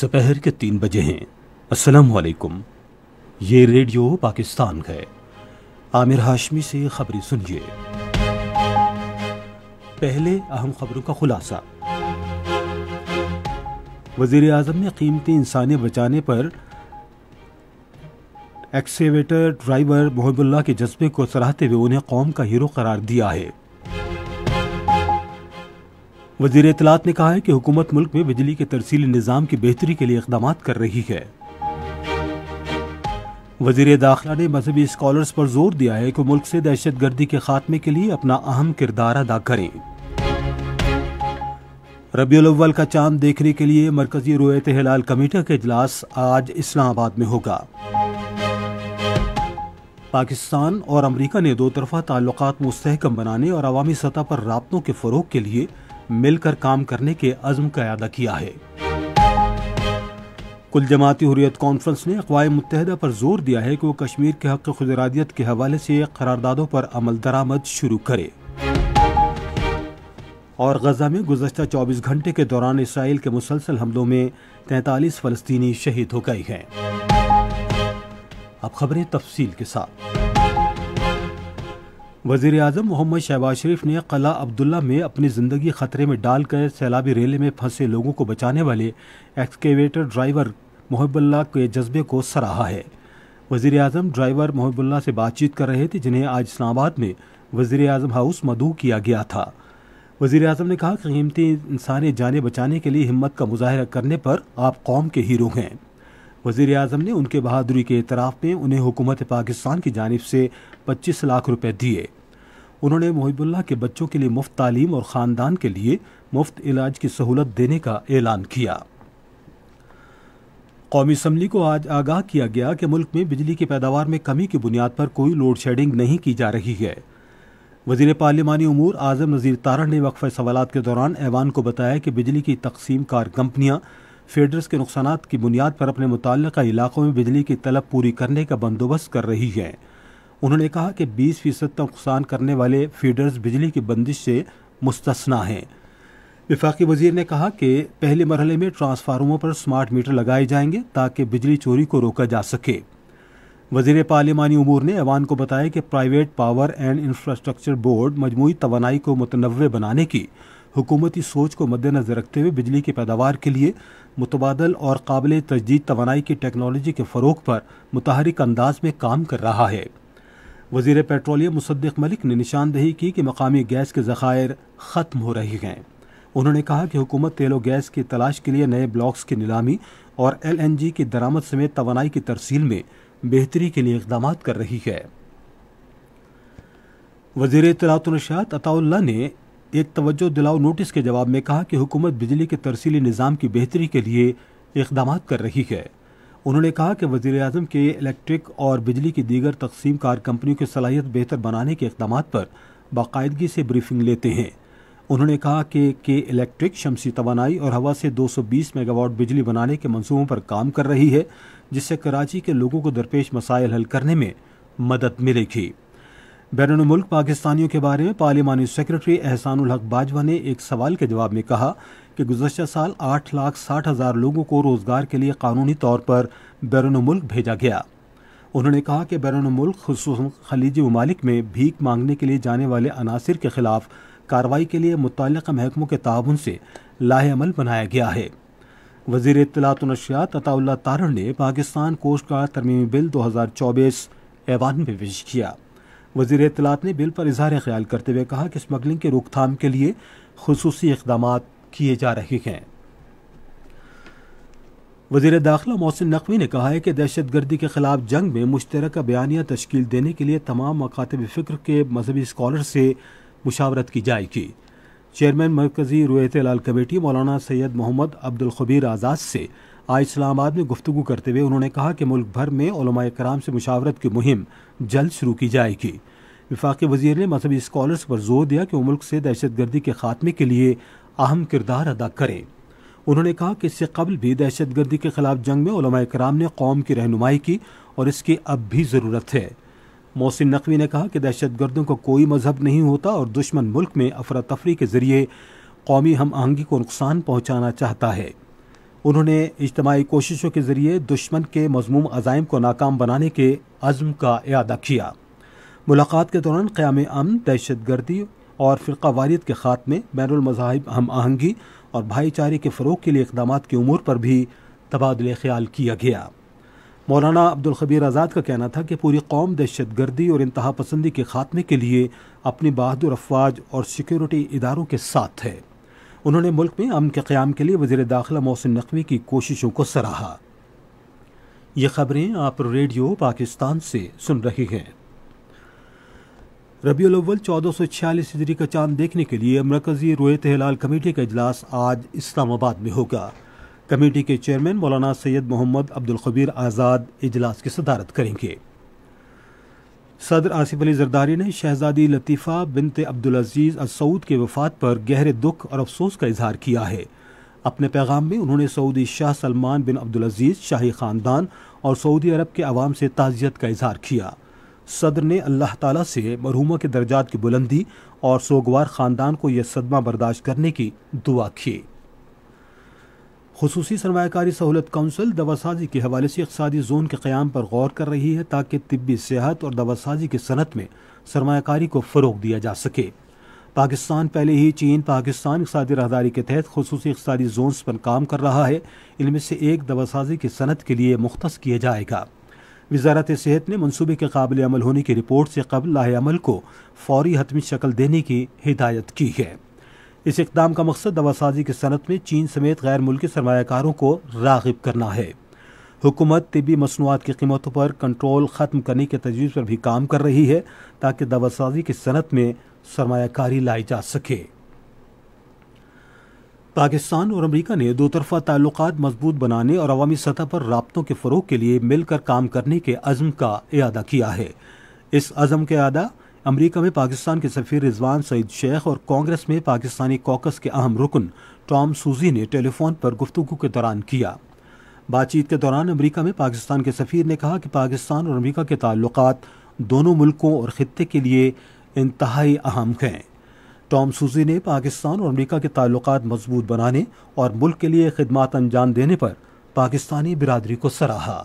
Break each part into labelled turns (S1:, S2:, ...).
S1: दोपहर के 3 बजे हैं। अस्सलाम वालेकुम। ये रेडियो पाकिस्तान है। आमिर हाशमी से खबरें सुनिए। पहले अहम खबरों का खुलासा। वज़ीर आज़म ने कीमती इंसानियत बचाने पर एक्सकेवेटर ड्राइवर मोहिबुल्लाह के जज्बे को सराहते हुए उन्हें कौम का हीरो करार दिया है। वज़ीर इत्तलात ने कहा है कि हुकूमत मुल्क में बिजली के तरसीली निज़ाम की बेहतरी के लिए इक़दामात कर रही है। वज़ीर दाखिला ने मजहबी स्कॉलर्स पर जोर दिया है कि मुल्क से दहशत गर्दी के खात्मे के लिए अपना अहम किरदार अदा करें। रबीउल अव्वल का चांद देखने के लिए मरकजी रुयत हिलाल कमेटी का इजलास आज इस्लामाबाद में होगा। पाकिस्तान और अमरीका ने दो तरफा ताल्लुकात मुस्तहकम बनाने और अवामी सतह पर राब्तों के फ़रोग़ के लिए मिलकर काम करने के अज़्म का इआदा किया है। कुल जमाती हुर्रियत कॉन्फ्रेंस ने अक़वाम मुत्तहिदा पर जोर दिया है कि वो कश्मीर के हक़ खुदइरादियत के हवाले से करारदादों पर अमल दरामद शुरू करे। और गजा में गुज़श्ता 24 घंटे के दौरान इसराइल के मुसलसल हमलों में 43 फ़लस्तीनी शहीद हो गए हैं। अब खबरें तफसील के साथ। वज़ीर आज़म मोहम्मद शहबाज शरीफ ने क़ला अब्दुल्ला में अपनी ज़िंदगी ख़तरे में डालकर सैलाबी रेले में फंसे लोगों को बचाने वाले एक्सकेवेटर ड्राइवर मोहिबुल्लाह के जज्बे को सराहा है। वज़ीर आज़म ड्राइवर मोहिबुल्लाह से बातचीत कर रहे थे, जिन्हें आज इस्लामाबाद में वज़ीर आज़म हाउस मदऊ किया गया था। वज़ीर आज़म ने कहा कि कीमती इंसानी जानें बचाने के लिए हिम्मत का मुजाहिरा करने पर आप कौम के हीरो हैं। वज़ीर आज़म ने उनके बहादुरी के एतराफ़ में उन्हें हुकूमत पाकिस्तान की जानिब से 25 लाख रुपए दिए। उन्होंने मोहिबुल्लाह के बच्चों के लिए मुफ्त तालीम और ख़ानदान के लिए मुफ्त इलाज की सहूलत देने का ऐलान किया। कौमी असम्बली को आज आगाह किया गया कि मुल्क में बिजली की पैदावार में कमी की बुनियाद पर कोई लोड शेडिंग नहीं की जा रही है। वज़ीर पार्लिमानी उमूर आज़म नज़ीर तारड़ ने वक्फ़े सवालात के दौरान ऐवान को बताया कि बिजली की तकसीम कार कंपनियाँ फीडर्स के नुकसानात की बुनियाद पर अपने मुताल्लिक़ा इलाक़ों में बिजली की तलब पूरी करने का बंदोबस्त कर रही है। उन्होंने कहा कि 20% तक नुकसान करने वाले फीडर्स बिजली की बंदिश से मुस्तस्ना हैं। वफाकी वज़ीर ने कहा कि पहले मरहले में ट्रांसफार्मरों पर स्मार्ट मीटर लगाए जाएंगे ताकि बिजली चोरी को रोका जा सके। वज़ीर पार्लिमानी उमूर ने ऐवान को बताया कि private power and infrastructure board मजमूई तवानाई को मुतनव्वे बनाने की हुकूमती सोच को मद्देनज़र रखते हुए बिजली की पैदावार के लिए मुतबादल और काबिल तजदीद तवानाई की टेक्नोलॉजी के फ़रोग़ पर मुतहरिक अंदाज में काम कर रहा है। वज़ीर पेट्रोलियम मुसद्दिक़ मलिक ने निशानदही की कि मकामी गैस के ज़खायर ख़त्म हो रहे हैं। उन्होंने कहा कि हुकूमत तेल और गैस की तलाश के लिए नए ब्लॉक्स की नीलामी और LNG की दरामद समेत तवानाई की तरसील में बेहतरी के लिए इक़दामात कर रही है। वज़ीर इत्तलात व नशरियात अताउल्लाह ने एक तवज्जो दिलाओ नोटिस के जवाब में कहा कि हुकूमत बिजली के तरसीली निज़ाम की बेहतरी के लिए इक़दामात कर रही है। उन्होंने कहा कि वज़ीर आज़म के इलेक्ट्रिक और बिजली की दीगर तकसीम कार कंपनियों की सलाहियत बेहतर बनाने के इक़दामात पर बाकायदगी से ब्रीफिंग लेते हैं। उन्होंने कहा कि इलेक्ट्रिक शमसी तवानाई और हवा से 220 मेगावाट बिजली बनाने के मंसूबों पर काम कर रही है, जिससे कराची के लोगों को दरपेश मसाइल हल करने में मदद मिलेगी। बैरून मुल्क पाकिस्तानियों के बारे में पार्लिमानी सेक्रेटरी एहसानुल हक बाजवा ने एक सवाल के जवाब में कहा कि गुज़श्ता साल 8,60,000 लोगों को रोज़गार के लिए कानूनी तौर पर बैरून मुल्क भेजा गया। उन्होंने कहा कि बैरून मुल्क खुसूसन खलीजी ममालिक में भीख मांगने के लिए जाने वाले अनासिर के खिलाफ कार्रवाई के लिए मुतल्लिक़ा महकमों के ताउन से लाहेअमल बनाया गया है। वज़ीर इत्तलात व नशरियात अताउल्लाह तारड़ ने पाकिस्तान कोस्ट गार्ड तरमीमी बिल 2024 ऐवान में पेश किया। वज़ीर इत्तलात ने बिल पर इज़हार ख्याल करते हुए कहा कि स्मगलिंग के रोकथाम के लिए खुसूसी इक़दामात किए जा रहे हैं। वज़ीर दाखिला मोहसिन नकवी ने कहा है कि दहशत गर्दी के खिलाफ जंग में मुश्तरका बयानिया तश्कील देने के लिए तमाम मकातब फ़िक्र के मजहबी स्कॉलर से मुशावरत की जाएगी। चेयरमैन मरकजी रुयत हिलाल कमेटी मौलाना सैयद मोहम्मद अब्दुल खबीर आज़ाद से आज इस्लामाबाद में गुफ्तगू करते हुए उन्होंने कहा कि मुल्क भर में उलमाए कराम से मुशावरत की मुहिम जल्द शुरू की जाएगी। वफाकी वज़ीर ने मजहबी स्कॉलर्स पर जोर दिया कि वो मुल्क से दहशत गर्दी के खात्मे के लिए अहम किरदार अदा करें। उन्होंने कहा कि इससे कबल भी दहशत गर्दी के खिलाफ जंग में उलमाए कराम ने कौम की रहनुमाई की और इसकी अब भी ज़रूरत है। मोहसिन नकवी ने कहा कि दहशत गर्दों को कोई मजहब नहीं होता और दुश्मन मुल्क में अफरा तफरी के ज़रिए कौमी हम आहंगी को नुकसान पहुँचाना चाहता है। انہوں نے اجتماعی کوششوں کے ذریعے دشمن کے مذموم عزائم کو ناکام بنانے کے عزم کا اعادہ کیا۔ ملاقات کے دوران قیام امن، دہشت گردی اور فرقہ واریت کے خاتمے، بین المذاہب ہم آہنگی اور بھائی چارے کے فروغ کے لیے اقدامات کے امور پر بھی تبادلہ خیال کیا گیا۔ مولانا عبدالخبیر آزاد کا کہنا تھا کہ پوری قوم دہشت گردی اور انتہا پسندی کے خاتمے کے لیے اپنی بہادر افواج اور سیکیورٹی اداروں کے ساتھ ہے۔ انہوں نے ملک میں امن کے قیام کے لیے وزیر داخلہ محسن نقوی کی کوششوں کو سراہا۔ یہ خبریں آپ ریڈیو پاکستان سے سن رہی ہیں۔ ربیع الاول 1446 ہجری کا چاند دیکھنے کے لیے مرکزی رویت ہلال کمیٹی کا اجلاس آج اسلام آباد میں ہوگا۔ کمیٹی کے چیئرمین مولانا سید محمد عبدالخبیر آزاد اجلاس کی صدارت کریں گے۔ صدر آصف علی زرداری نے شہزادی لطیفہ بنت عبدالعزیز السعود کے وفات پر گہرے دکھ اور افسوس کا اظہار کیا ہے۔ اپنے پیغام میں انہوں نے سعودی شاہ سلمان بن عبدالعزیز، شاہی خاندان اور سعودی عرب کے عوام سے تعزیت کا اظہار کیا۔ صدر نے اللہ تعالیٰ سے مرحومہ کے درجات کی بلندی اور سوگوار خاندان کو یہ صدمہ برداشت کرنے کی دعا کی۔ خصوصی سرمایہ کاری سہولت کونسل دواسازی کے حوالے سے اقتصادی زون کے قیام پر غور کر رہی ہے تاکہ طبی صحت اور دواسازی کی صنعت میں سرمایہ کاری کو فروغ دیا جا سکے۔ پاکستان پہلے ہی چین پاکستان اقتصادی راہداری کے تحت خصوصی اقتصادی زونز پر کام کر رہا ہے۔ ان میں سے ایک دواسازی کی صنعت کے لیے مختص کیا جائے گا۔ وزارت صحت نے منصوبے کے قابل عمل ہونے کی رپورٹ سے قبل لاہ عمل کو فوری حتمی شکل دینے کی ہدایت کی ہے۔ اس اقدام کا مقصد دواسازی کی صنعت میں چین سمیت غیر ملکی سرمایہ کاروں کو راغب کرنا ہے۔ حکومت طبی مصنوعات کی قیمتوں پر کنٹرول ختم کرنے کی تجویز پر بھی کام کر رہی ہے تاکہ دواسازی کی صنعت میں سرمایہ کاری لائی جا سکے۔ پاکستان اور امریکہ نے دو طرفہ تعلقات مضبوط بنانے اور عوامی سطح پر رابطوں کے فروغ کے لیے مل کر کام کرنے کے عزم کا اعادہ کیا ہے۔ اس عزم کا اعادہ امریکہ میں پاکستان کے سفیر رضوان سعید شیخ اور کانگریس میں پاکستانی کوکس کے اہم رکن ٹام سوزی نے ٹیلی فون پر گفتگو کے دوران کیا۔ بات چیت کے دوران امریکہ میں پاکستان کے سفیر نے کہا کہ پاکستان اور امریکہ کے تعلقات دونوں ملکوں اور خطے کے لیے انتہائی اہم ہیں۔ ٹام سوزی نے پاکستان اور امریکہ کے تعلقات مضبوط بنانے اور ملک کے لیے خدمات انجام دینے پر پاکستانی برادری کو سراہا۔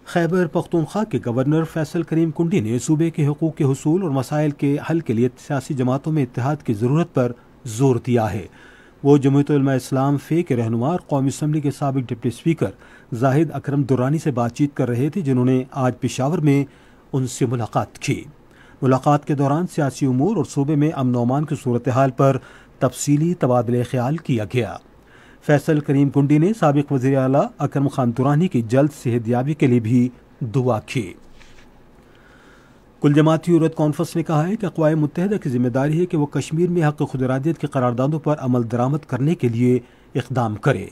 S1: خیبر پختونخوا کے گورنر فیصل کریم کنڈی نے صوبے کے حقوق کے حصول اور مسائل کے حل کے لیے سیاسی جماعتوں میں اتحاد کی ضرورت پر زور دیا ہے۔ وہ جمعیت علماء اسلام فے کے رہنما اور قومی اسمبلی کے سابق ڈپٹی اسپیکر زاہد اکرم درانی سے بات چیت کر رہے تھے، جنہوں نے آج پشاور میں ان سے ملاقات کی۔ ملاقات کے دوران سیاسی امور اور صوبے میں امن و امان کی صورتحال پر تفصیلی تبادلہ خیال کیا گیا۔ فیصل کریم کنڈی نے سابق وزیر اعلیٰ اکرم خان درانی کی جلد صحت یابی کے لیے بھی دعا کی۔ کل جماعتی حریت کانفرنس نے کہا ہے کہ اقوام متحدہ کی ذمہ داری ہے کہ وہ کشمیر میں حق خود ارادیت کی قراردادوں پر عمل درآمد کرنے کے لیے اقدام کرے۔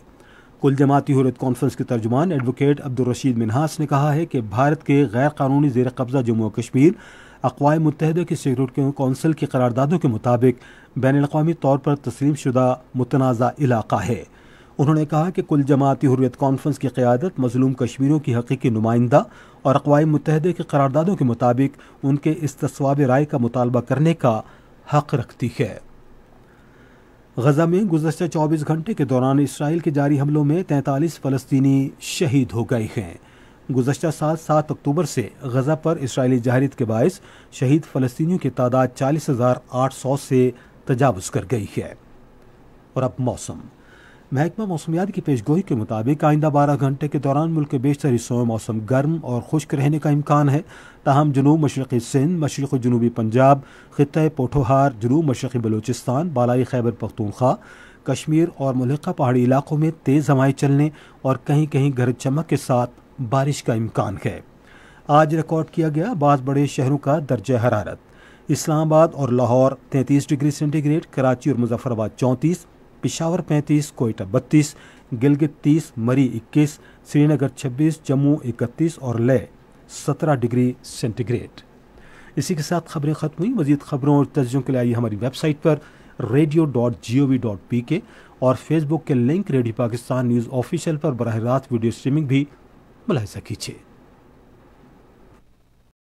S1: کل جماعتی حریت کانفرنس کے ترجمان ایڈوکیٹ عبدالرشید منہاس نے کہا ہے کہ بھارت کے غیر قانونی زیر قبضہ جموں و کشمیر اقوام متحدہ کی سیکورٹی کونسل کی قراردادوں کے مطابق بین الاقوامی طور پر تسلیم شدہ متنازع علاقہ ہے۔ انہوں نے کہا کہ کل جماعتی حریت کانفرنس کی قیادت مظلوم کشمیریوں کی حقیقی نمائندہ اور اقوام متحدہ کی قراردادوں کے مطابق ان کے استصواب رائے کا مطالبہ کرنے کا حق رکھتی ہے۔ غزہ میں گزشتہ 24 گھنٹے کے دوران اسرائیل کے جاری حملوں میں 43 فلسطینی شہید ہو گئے ہیں۔ گزشتہ سال 7 اکتوبر سے غزہ پر اسرائیلی جارحیت کے باعث شہید فلسطینیوں کی تعداد 40,800 سے تجاوز کر گئی ہے۔ اور اب موسم۔ محکمہ موسمیات کی پیشگوئی کے مطابق آئندہ 12 گھنٹے کے دوران ملک کے بیشتر حصوں میں موسم گرم اور خشک رہنے کا امکان ہے، تاہم جنوب مشرقی سندھ، مشرق و جنوبی پنجاب، خطہ پوٹھوہار، جنوب مشرقی بلوچستان، بالائی خیبر پختونخوا، کشمیر اور ملحقہ پہاڑی علاقوں میں تیز ہوائیں چلنے اور کہیں کہیں گرج چمک کے ساتھ بارش کا امکان ہے۔ آج ریکارڈ کیا گیا بعض بڑے شہروں کا درجہ حرارت: اسلام آباد اور Lahore 33 degree centigrade, Karachi اور مظفر آباد 34، پشاور 35، کوئٹہ 32، گلگت 30، مری 21، سری نگر 26، جموں 31 اور لیہ 17 ڈگری سینٹی گریڈ۔ اسی کے ساتھ خبریں ختم ہوئیں۔ مزید خبروں اور تجزیوں کے لیے آئیے ہماری ویب سائٹ پر radio.gov.pk اور فیس بک کے link radio Pakistan news official پر براہ راست ویڈیو اسٹریمنگ بھی ملاحظہ کیجیے۔